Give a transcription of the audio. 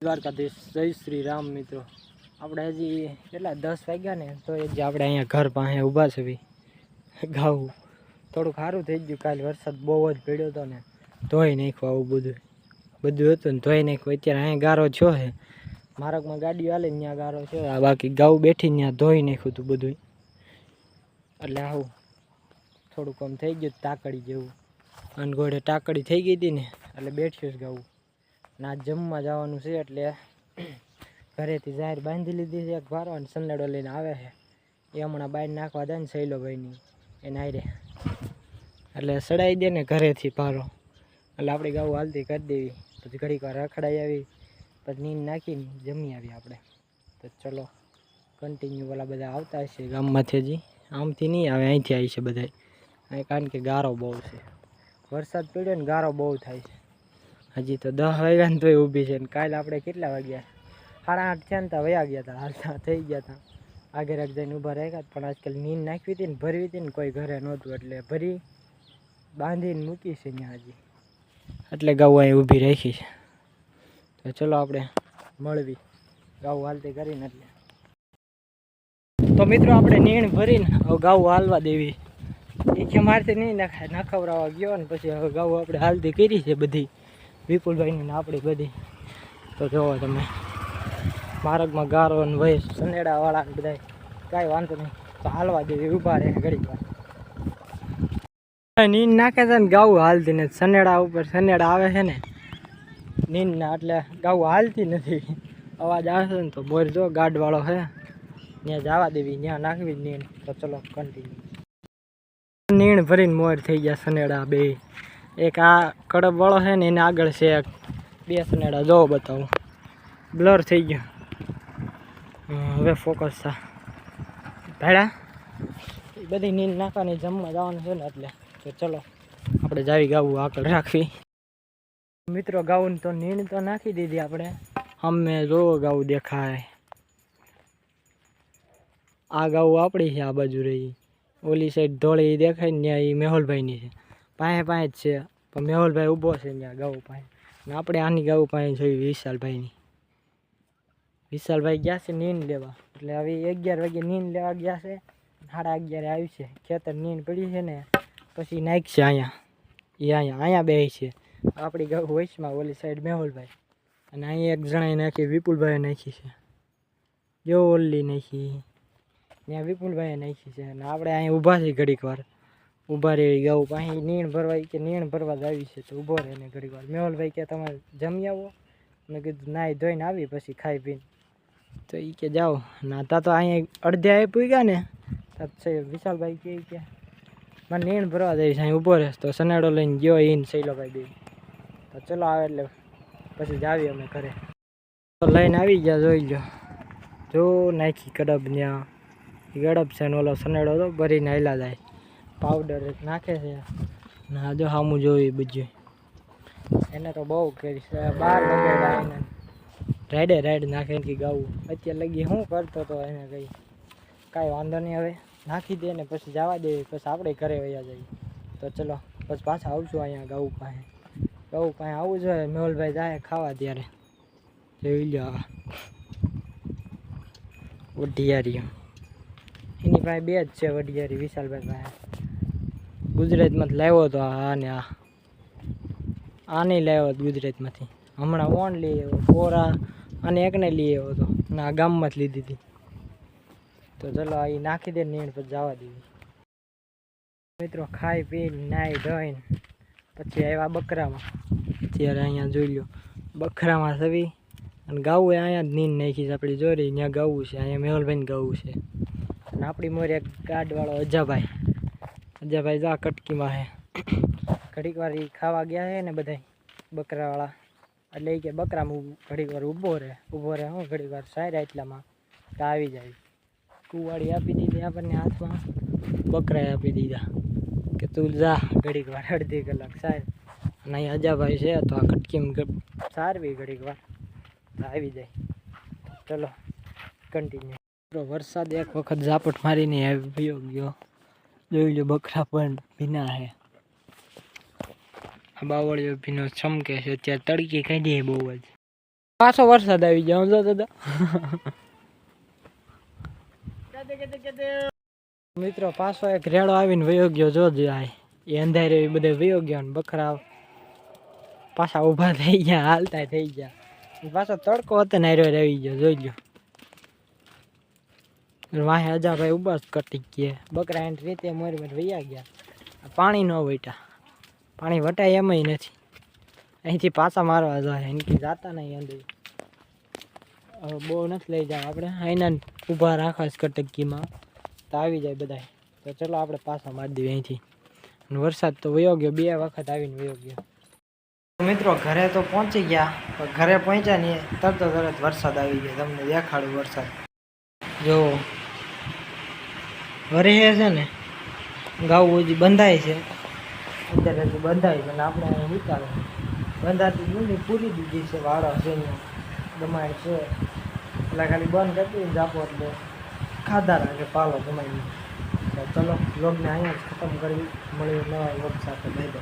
દ્વારકાધીશ, જય શ્રી રામ. મિત્રો આપણે હજી કેટલા 10 વાગ્યા ને તો એ જે આપણે અહીંયા ઘર પાસે ઊભા છે ગાવું થોડુંક સારું થઈ ગયું. કાલે વરસાદ બહુ જ પડ્યો હતો ને ધોઈ નાખ્યું, આવું બધું હતું ને ધોઈ નાખ્યું. અત્યારે અહીંયા ગારો છો છે, માર્ગમાં ગાડીઓ હાલે ત્યાં ગારો છે, બાકી ગાઉ બેઠી ત્યાં ધોઈ નાખ્યું હતું બધું. એટલે આવું થોડુંક આમ થઈ ગયું ટાકડી જેવું, અનગોળે ટાકડી થઈ ગઈ હતી ને એટલે બેઠ્યું જ ગાવું. ના જમવા જવાનું છે એટલે ઘરેથી જાહેર બાંધી લીધી છે એક ભારો, અને સનેડો લઈને આવે છે. એ હમણાં બહાર નાખવા દે ને શૈલોભાઈની એને આરે, એટલે સડાઈ દે ને ઘરેથી ભારો, એટલે આપણી ગાઉ હાલતી કરી દેવી. પછી ઘડીક વાર રખડાઈ આવી, પછી નીંદ નાખીને જમી આવી આપણે. તો ચલો કન્ટિન્યુ પેલા બધા આવતા હશે ગામમાંથી, હજી આમથી નહીં આવે, અહીંથી આવી છે બધા. અહીં કારણ કે ગારો બહુ છે, વરસાદ પડ્યો ને ગારો બહુ થાય છે. હજી તો 10 વાગ્યા ને તોય ઊભી છે. ને કાલે આપણે કેટલા વાગ્યા 8:30 થયા ને ત્યાં વયા ગયા હતા, હાલતા થઈ ગયા હતા. આગળ જઈને ઊભા રહ્યા, પણ આજકાલ નીંદ નાખવી હતી ને ભરવી હતી ને કોઈ ઘરે નહોતું, એટલે ભરી બાંધીને મૂકી છે ત્યાં હજી, એટલે ગાઉ અહીં ઊભી રાખી છે. તો ચલો આપણે મળવી ગાઉ હાલતી કરીને. એટલે તો મિત્રો આપણે નીણ ભરીને હવે ગાઉ હાલવા દેવી. એ કે મારથી નહીં નખાય, નખવરાવા ગયો ને પછી હવે ગાઉ આપણે હાલતી કરી છે બધી, વિપુલભાઈની ને આપણી બધી. તો જોવો તમે માર્ગમાં ગારો ને વય સનેડાવાળા ને બધા, કાંઈ વાંધો નહીં. તો હાલવા દેવી, ઊભા રહે ઘડીક વાર. નીંદ નાખે છે ને ગાઉ હાલતી નથી, સનેડા ઉપર સનેડા આવે છે ને નીંદના, એટલે ગાઉ હાલતી નથી. અવાજ આવે ને તો બોર જો ગાડવાળો છે ત્યાં જવા દેવી, ત્યાં નાખવી નીંદ. તો ચલો કન્ટિન્યુ. નીણ ભરીને મોર થઈ ગયા સનેડા બે. એક આ કડબ વાળો છે ને એને આગળ છે બે સનેડા, જો બતાવું બ્લર થઈ ગયો. હવે ફોકસ થા ભાડા એ બધી નીંદ નાખવાની, જમવા જવાનું છે ને એટલે. તો ચલો આપણે જાવી ગાવું આગળ રાખવી. મિત્રો ગાવું તો નીંદ તો નાખી દીધી આપણે, અમે જોવો ગાવું દેખાય. આ ગાવું આપણી છે, આ બાજુ રહી. ઓલી સાઈડ ધોળી દેખાય ને ત્યાં એ મેહુલભાઈની છે, પાસે જ છે. પણ મેહુલભાઈ ઊભો છે ત્યાં ગાઉ પાસે, ને આપણે આની ગાઉ પાસે જોઈ વિશાલભાઈની. વિશાલભાઈ ગયા છે નીંદ લેવા, એટલે હવે 11 વાગે નીંદ લેવા ગયા છે. 11:30 આવી છે, ખેતર નીંદ પડી છે ને પછી નાખશે અહીંયા. એ અહીંયા બે છે આપણી ગાઉ વૈશમાં, ઓલી સાઈડ મેહુલભાઈ, અને અહીંયા એક જણાએ નાખી, વિપુલભાઈએ નાખી છે. જો ઓલી નાખી ત્યાં વિપુલભાઈએ નાખી છે. અને આપણે અહીંયા ઊભા છીએ ઘડીક વાર, ઊભા રહી ગાઉ પાસે નીણ ભરવા, કે નીણ ભરવા જ આવી છે તો ઊભો રહે ને ઘડીક વાર. મેહુલભાઈ કે તમારે જમી આવો, મેં કીધું નાહી ધોઈને આવી પછી ખાઈ પીને. તો એ કે જાઓ. નાતા તો અહીંયા અડધે આવી પૂગ્યા ને છે. વિશાલભાઈ કે મને નીણ ભરવા જઈશ, અહીં ઊભો રહે. તો સનેડો લઈને ગયો એને શૈલોભાઈ બે. તો ચલો આવે એટલે પછી જ આવીએ અમે ઘરે. તો લઈને આવી ગયા, જોઈ લો જો નાખી કડબ ત્યાં ગડબ છે ને ઓલો સનેડો તો ભરીને હાલ્યા જાય. પાવડર નાખે છે ને જો સામું જોયું બધું. એને તો બહુ કરી છે, 12 બગેડા એને રાઈડ નાખે કે ગાવું. અત્યારે લગી શું કરતો હતો એને કંઈ કાંઈ વાંધો નહીં. હવે નાખી દે ને પછી જવા દે, પછી આપણે ઘરે વયા જઈએ. તો ચલો પછી પાછા આવશું અહીંયા ગાઉ પાસે આવવું જોઈએ. મેહુલભાઈ જાય ખાવા ત્યારે જોઈ લો વઢિયારી, એની પાસે બે જ છે વઢિયારી વિશાલભાઈ પાસે. ગુજરાતમાંથી લાવ્યો હતો આને લાવ્યો હતો ગુજરાતમાંથી. હમણાં ઓન લઈ આવ્યો, કોરા અને એકને લઈ આવ્યો હતો, ના ગામમાં જ લીધી હતી. તો ચલો એ નાખી દે નીણ પછી જવા દેવી. મિત્રો ખાઈ પીને નાહી ધોઈને પછી આવ્યા બકરામાં. અત્યારે અહીંયા જોઈ લો બકરામાં સવી, અને ગાવું અહીંયા જ નીંદ નાખી છે આપણી જોરી. ત્યાં ગાવું છે, અહીંયા મેહુલભાઈને ગાવું છે. અને આપણી મોરે એક ગાડવાળો અજાભાઈ જા કટકીમાં છે. ઘડીક વાર એ ખાવા ગયા છે ને બધા બકરાવાળા, એટલે એ કે બકરામાં ઘડીક વાર ઊભો રહે હું ઘડીક વાર સારા એટલામાં તો આવી જાય. કુવાડી આપી દીધી આપણને હાથમાં, બકરાએ આપી દીધા કે તું જા ઘડીક વાર અડધી કલાક સાર. અને અહીં અજાભાઈ છે તો આ કટકીમાં સારવી ઘડીક વાર તો આવી જાય. ચલો કન્ટિન્યુ. વરસાદ એક વખત ઝાપટ મારીને આવ્યો ગયો, જોઈ લો બકરા પણ ભીના છે. આ બાવળીઓ ભીનો ચમકે છે, અત્યારે તડકી કાઢી બહુ જ. પાછો વરસાદ આવી ગયો જો દાદા મિત્રો પાછો એક રેડો આવીને વયો ગયો જો જાય એ અંધારે એ બધે વયો ગયો ને બકરા પાછા ઊભા થઈ ગયા હાલતા થઈ ગયા પાછો તડકો હતો ને હારે આવી ગયો જોઈ લ્યો વાહે અજાભાઈ ઉભા કટી ગયા બકરા એની રીતે મોરી વૈયા ગયા પાણી ન વટ્યા પાણી વટાય એમય નથી અહીંથી પાછા મારવા જાય એનથી જાતા નહીં અંદર હવે બહુ નથી લઈ જાય આપણે અહીંના ઊભા રાખા છે કટકીમાં તો આવી જાય બધા તો ચલો આપણે પાછા મારી દઈએ અહીંથી અને વરસાદ તો વયો ગયો 2 વખત આવીને વયો ગયો મિત્રો ઘરે તો પહોંચી ગયા પણ ઘરે પહોંચ્યા ને તરત વરસાદ આવી ગયો તમને દેખાડું વરસાદ જો વરે છે ને ગાવું હજી બંધાય છે અત્યારે હજી બંધાય છે અને આપણે અહીં નીકાળે બંધાતી નથી પૂરી દીધી છે વાળો છે ને દમાય છે એટલે ખાલી બંધ કરી દઈએ જાપો એટલે ખાધા રાખે પાલો જમાઈને તો ચલો વ્લોગને અહીંયા જ ખતમ કરવી મળીએ નવા વ્લોગ સાથે. Bye bye.